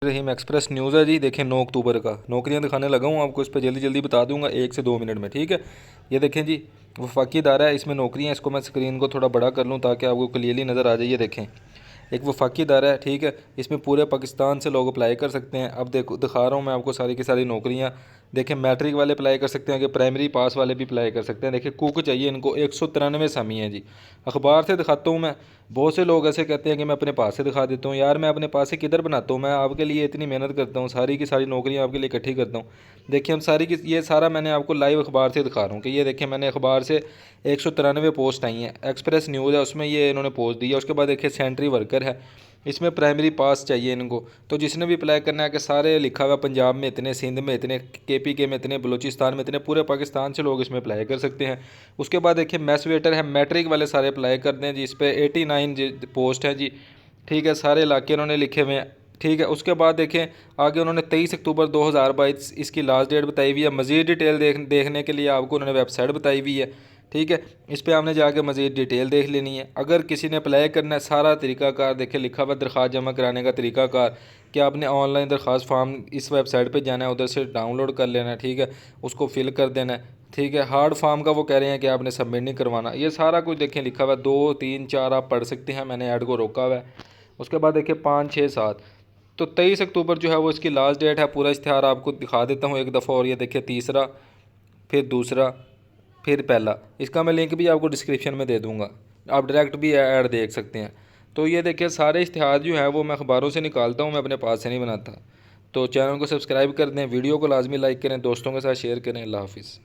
रहीम express news है जी। देखें 9 अक्टूबर का नौकरियां दिखाने लगा हूँ आपको, इस पर जल्दी जल्दी बता दूंगा 1 से 2 मिनट में, ठीक है। ये देखें जी, वफाकी इदारा है, इसमें नौकरियां। इसको मैं स्क्रीन को थोड़ा बड़ा कर लूँ ताकि आपको क्लियरली नज़र आ जाए। ये देखें, एक वफाकी इदारा है, ठीक है। इसमें पूरे पाकिस्तान से लोग अप्लाई कर सकते हैं। अब देखो दिखा रहा हूँ मैं आपको सारी की सारी नौकरियाँ। देखें मैट्रिक वाले अप्लाई कर सकते हैं, कि प्राइमरी पास वाले भी अप्लाई कर सकते हैं। देखिए कुक चाहिए इनको, 193 सामी है जी। अखबार से दिखाता हूँ मैं। बहुत से लोग ऐसे कहते हैं कि मैं अपने पास से दिखा देता हूँ। यार मैं अपने पास से किधर बनाता हूँ, मैं आपके लिए इतनी मेहनत करता हूँ, सारी की सारी नौकरियाँ आपके लिए इकट्ठी करता हूँ। देखिए हम सारी की ये सारा मैंने आपको लाइव अखबार से दिखा रहा हूँ कि ये देखिए मैंने अखबार से 193 पोस्ट आई हैं। एक्सप्रेस न्यूज़ है, उसमें ये इन्होंने पोस्ट दी है। उसके बाद देखिए सेंट्री वर्कर है, इसमें प्राइमरी पास चाहिए इनको। तो जिसने भी अप्लाई करना है कि सारे लिखा हुआ पंजाब में इतने, सिंध में इतने, KPK में इतने, बलूचिस्तान में इतने, पूरे पाकिस्तान से लोग इसमें अप्लाई कर सकते हैं। उसके बाद देखिए मैस वेटर है, मैट्रिक वाले सारे अप्लाई कर दें जी। इस पर 89 पोस्ट है जी, ठीक है। सारे इलाके उन्होंने लिखे हुए हैं, ठीक है। उसके बाद देखें आगे उन्होंने 23 अक्टूबर 2022 इसकी लास्ट डेट बताई हुई है। मज़ीद डिटेल देखने के लिए आपको उन्होंने वेबसाइट बताई हुई है, ठीक है। इस पर आपने जाके मज़ीद डिटेल देख लेनी है। अगर किसी ने अप्लाई करना है, सारा तरीकाकार देखे लिखा हुआ, दरख्वास्त जमा कराने का तरीकाकार, कि आपने ऑनलाइन दरख्वास्त फार्म इस वेबसाइट पे जाना है, उधर से डाउनलोड कर लेना है, ठीक है। उसको फिल कर देना है, ठीक है। हार्ड फार्म का वो कह रहे हैं कि आपने सबमिट नहीं करवाना। ये सारा कुछ देखें लिखा हुआ है, 2 3 4 आप पढ़ सकते हैं, मैंने ऐड को रोका हुआ है। उसके बाद देखिए 5 6 7, तो 23 अक्टूबर जो है वो इसकी लास्ट डेट है। पूरा इश्तिहार आपको दिखा देता हूँ एक दफ़ा और। ये देखिए तीसरा, फिर दूसरा, फिर पहला। इसका मैं लिंक भी आपको डिस्क्रिप्शन में दे दूँगा, आप डायरेक्ट भी ऐड देख सकते हैं। तो ये देखिए सारे इश्तिहार जो हैं वो मैं अखबारों से निकालता हूँ, मैं अपने पास से नहीं बनाता। तो चैनल को सब्सक्राइब कर दें, वीडियो को लाजमी लाइक करें, दोस्तों के साथ शेयर करें। अल्लाह हाफिज़।